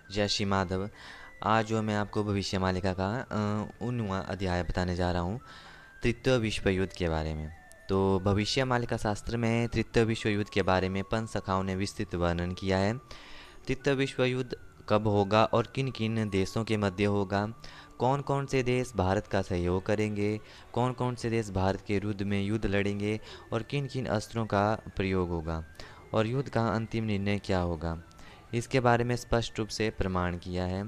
जय श्री माधव। आज जो मैं आपको भविष्य मालिका का 19वां अध्याय बताने जा रहा हूँ, तृतीय विश्व युद्ध के बारे में। तो भविष्य मालिका शास्त्र में तृतीय विश्व युद्ध के बारे में पंच सखाओं ने विस्तृत वर्णन किया है। तृतीय विश्व युद्ध कब होगा और किन किन देशों के मध्य होगा, कौन कौन से देश भारत का सहयोग करेंगे, कौन कौन से देश भारत के विरुद्ध में युद्ध लड़ेंगे और किन किन अस्त्रों का प्रयोग होगा और युद्ध का अंतिम निर्णय क्या होगा, इसके बारे में स्पष्ट रूप से प्रमाण किया है।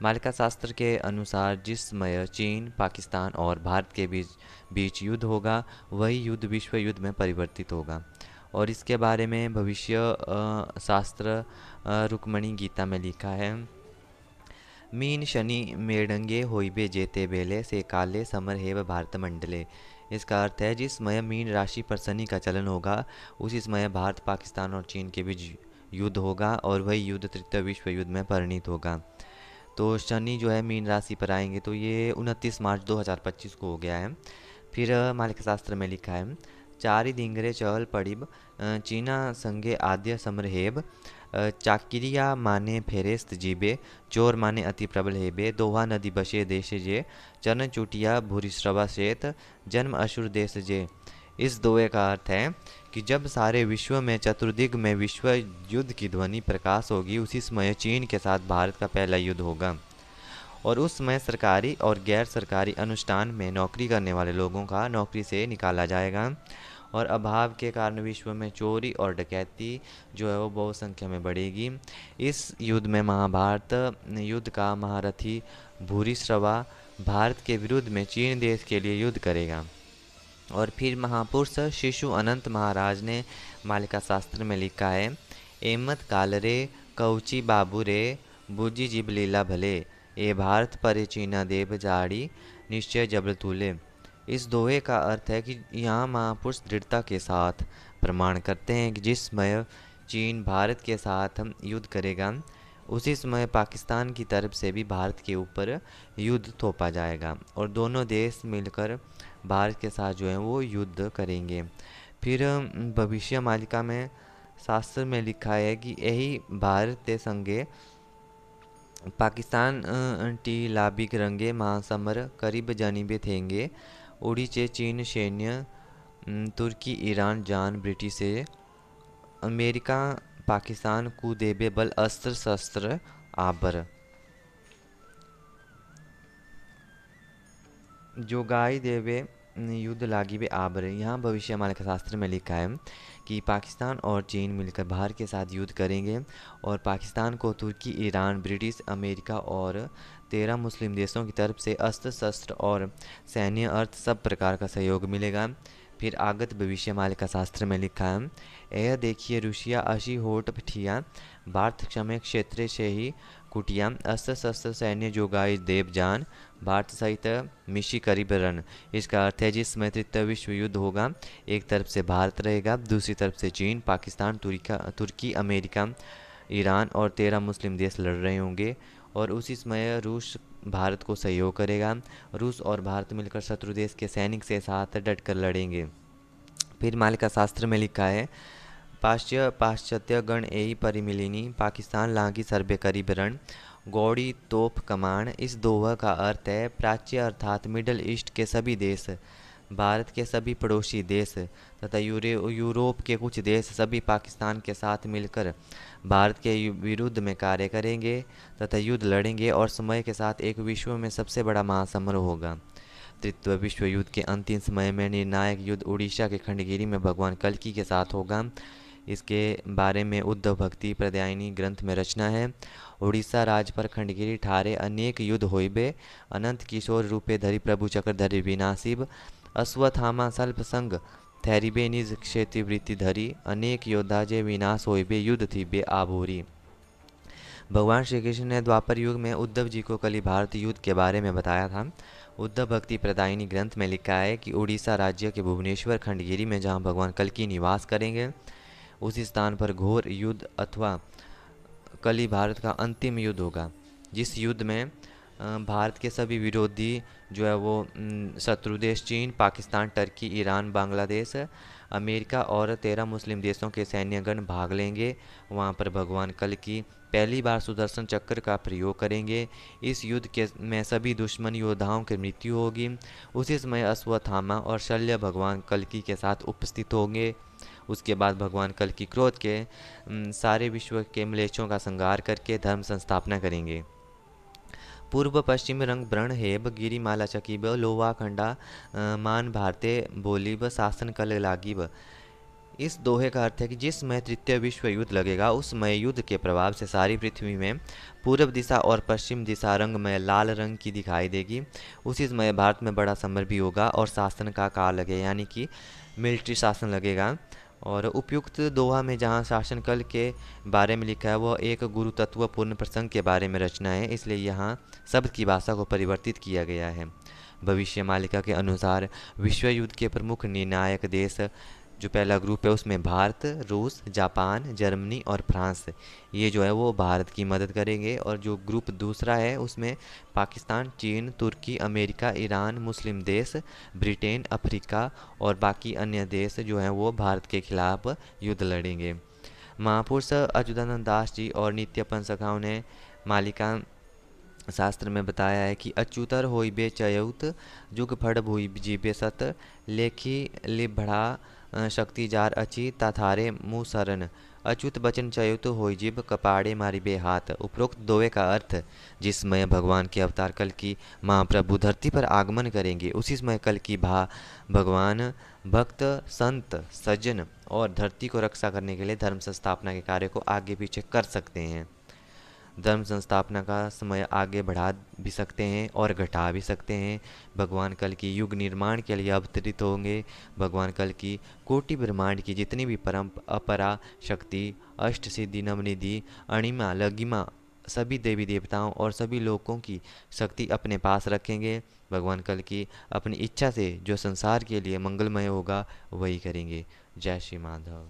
मालिका शास्त्र के अनुसार जिस समय चीन, पाकिस्तान और भारत के बीच बीच युद्ध होगा, वही युद्ध विश्व युद्ध में परिवर्तित होगा। और इसके बारे में भविष्य शास्त्र रुक्मणी गीता में लिखा है। मीन शनि मेड़ंगे होइबे जेते बेले से काले समर हेव भारत मंडले। इसका अर्थ है जिस समय मीन राशि पर शनि का चलन होगा, उसी समय भारत, पाकिस्तान और चीन के बीच युद्ध होगा और वही युद्ध तृतीय विश्व युद्ध में परिणित होगा। तो शनि जो है मीन राशि पर आएंगे, तो ये 29 मार्च 2025 को हो गया है। फिर मालिक शास्त्र में लिखा है, चारि दिंगरे चहल पड़िब चीना संगे आद्य समरहेब चाकिरिया माने फेरेस्त जीबे चोर माने अति प्रबल हेबे दोहा नदी बसे देश जे चरण चुटिया भूरिश्रवा शेत जन्म असुर देश जे। इस दोहे का अर्थ है कि जब सारे विश्व में चतुर्दिग में विश्व युद्ध की ध्वनि प्रकाश होगी, उसी समय चीन के साथ भारत का पहला युद्ध होगा। और उस समय सरकारी और गैर सरकारी अनुष्ठान में नौकरी करने वाले लोगों का नौकरी से निकाला जाएगा और अभाव के कारण विश्व में चोरी और डकैती जो है वो बहुत संख्या में बढ़ेगी। इस युद्ध में महाभारत युद्ध का महारथी भूरिश्रवा भारत के विरुद्ध में चीन देश के लिए युद्ध करेगा। और फिर महापुरुष शिशु अनंत महाराज ने मालिका शास्त्र में लिखा है, एमत काल रे कौची बाबू रे बुझी जिब लीला भले ए भारत परे चीना देव जाड़ी निश्चय जबल तूले। इस दोहे का अर्थ है कि यहाँ महापुरुष दृढ़ता के साथ प्रमाण करते हैं कि जिस समय चीन भारत के साथ युद्ध करेगा, उसी समय पाकिस्तान की तरफ से भी भारत के ऊपर युद्ध थोपा जाएगा और दोनों देश मिलकर भारत के साथ जो है वो युद्ध करेंगे। फिर भविष्य मालिका में शास्त्र में लिखा है कि यही भारत के संगे पाकिस्तान टी लाबिक रंगे महासमर करीब जानिबे थेंगे उड़ी चे चीन सैन्य तुर्की ईरान जान ब्रिटिश अमेरिका पाकिस्तान को देबे बल अस्त्र शस्त्र आबर जो गाय देवे युद्ध लागी बे आबर। यहाँ भविष्य मालिका शास्त्र में लिखा है कि पाकिस्तान और चीन मिलकर भारत के साथ युद्ध करेंगे और पाकिस्तान को तुर्की, ईरान, ब्रिटिश, अमेरिका और 13 मुस्लिम देशों की तरफ से अस्त्र शस्त्र और सैन्य अर्थ सब प्रकार का सहयोग मिलेगा। फिर आगत भविष्य मालिका शास्त्र में लिखा है, यह देखिए रुशिया अशी होट पठिया भारत क्षमे क्षेत्र से ही कुटिया अस्त्र शस्त्र सैन्य जोगाई देव जान भारत सहित मिशी करीब रन। इसका अर्थ है जिस समय तृतीय विश्व युद्ध होगा, एक तरफ से भारत रहेगा, दूसरी तरफ से चीन, पाकिस्तान, तुर्की, अमेरिका, ईरान और 13 मुस्लिम देश लड़ रहे होंगे और उसी समय रूस भारत को सहयोग करेगा। रूस और भारत मिलकर शत्रु देश के सैनिक से साथ डटकर लड़ेंगे। फिर मालिका शास्त्र में लिखा है, पाश्चात्य गण एई परिमिलिनी पाकिस्तान लागी सर्बे करीब रण गौड़ी तोप कमान। इस दोहा का अर्थ है प्राच्य अर्थात मिडल ईस्ट के सभी देश, भारत के सभी पड़ोसी देश तथा यूरोप के कुछ देश सभी पाकिस्तान के साथ मिलकर भारत के विरुद्ध में कार्य करेंगे तथा युद्ध लड़ेंगे और समय के साथ एक विश्व में सबसे बड़ा महासमर होगा। तृतीय विश्व युद्ध के अंतिम समय में निर्णायक युद्ध उड़ीसा के खंडगिरी में भगवान कल्कि के साथ होगा। इसके बारे में उद्धव भक्ति प्रदायिनी ग्रंथ में रचना है। उड़ीसा राज पर खंडगिरी ठारे अनेक युद्ध होइबे अनंत किशोर रूपे धरि प्रभु चक्र धरि विनाशिब अश्वत्थामा सल्प संग थैरिबे निज क्षेत्रवृत्ति धरि अनेक योद्धा जे विनाश होइबे युद्ध थीबे आभूरी। भगवान श्री कृष्ण ने द्वापर युग में उद्धव जी को कली भारत युद्ध के बारे में बताया था। उद्धव भक्ति प्रदायिनी ग्रंथ में लिखा है कि उड़ीसा राज्य के भुवनेश्वर खंडगिरी में जहाँ भगवान कल्कि निवास करेंगे, उसी स्थान पर घोर युद्ध अथवा कली भारत का अंतिम युद्ध होगा, जिस युद्ध में भारत के सभी विरोधी जो है वो शत्रु देश चीन, Pakistan, Turkey, Iran, Bangladesh, America और 13 मुस्लिम देशों के सैन्यगण भाग लेंगे। वहाँ पर भगवान कल्कि पहली बार सुदर्शन चक्र का प्रयोग करेंगे। इस युद्ध के में सभी दुश्मन योद्धाओं की मृत्यु होगी। उसी समय अश्वत्थामा और शल्य भगवान कल्कि के साथ उपस्थित होंगे। उसके बाद भगवान कल्कि क्रोध के सारे विश्व के म्लेच्छों का संहार करके धर्म संस्थापना करेंगे। पूर्व पश्चिम रंग ब्रण हेब गिरिमाला चकीब लोवा खंडा मान भारते बोलीब शासन कल लागिब। इस दोहे का अर्थ है कि जिस समय तृतीय विश्व युद्ध लगेगा उस समय युद्ध के प्रभाव से सारी पृथ्वी में पूर्व दिशा और पश्चिम दिशा रंग में लाल रंग की दिखाई देगी। उसी समय भारत में बड़ा समर भी होगा और शासन का काल लगेगा, यानी कि मिलिट्री शासन लगेगा। और उपयुक्त दोहा में जहाँ शासन कल के बारे में लिखा है वह एक गुरु तत्वपूर्ण प्रसंग के बारे में रचना है, इसलिए यहाँ शब्द की भाषा को परिवर्तित किया गया है। भविष्य मालिका के अनुसार विश्व युद्ध के प्रमुख निर्णायक देश जो पहला ग्रुप है उसमें भारत, रूस, जापान, जर्मनी और फ्रांस, ये जो है वो भारत की मदद करेंगे। और जो ग्रुप दूसरा है उसमें पाकिस्तान, चीन, तुर्की, अमेरिका, ईरान, मुस्लिम देश, ब्रिटेन, अफ्रीका और बाकी अन्य देश जो हैं वो भारत के खिलाफ युद्ध लड़ेंगे। महापुरुष अच्युतानंद दास जी और नित्यपन सखाओं ने मालिका शास्त्र में बताया है कि अच्युतर होइबे चयउत जुग फड़ भुइ जीबे सत लेखी लिबढ़ा शक्ति जार अची ताथारे मुँह सरन अच्युत बचन चयुत होई जिब कपाड़े मारी बे हाथ। उपरोक्त दोवे का अर्थ, जिस समय भगवान के अवतार कल की महाप्रभु धरती पर आगमन करेंगे उसी समय कल की भगवान भक्त, संत, सज्जन और धरती को रक्षा करने के लिए धर्म संस्थापना के कार्य को आगे पीछे कर सकते हैं। धर्म संस्थापना का समय आगे बढ़ा भी सकते हैं और घटा भी सकते हैं। भगवान कल की युग निर्माण के लिए अवतरित होंगे। भगवान कल की कोटि ब्रह्मांड की जितनी भी परम अपरा शक्ति, अष्ट सिद्धि, नवनिधि, अणिमा, लगिमा, सभी देवी देवताओं और सभी लोगों की शक्ति अपने पास रखेंगे। भगवान कल की अपनी इच्छा से जो संसार के लिए मंगलमय होगा वही करेंगे। जय श्री माधव।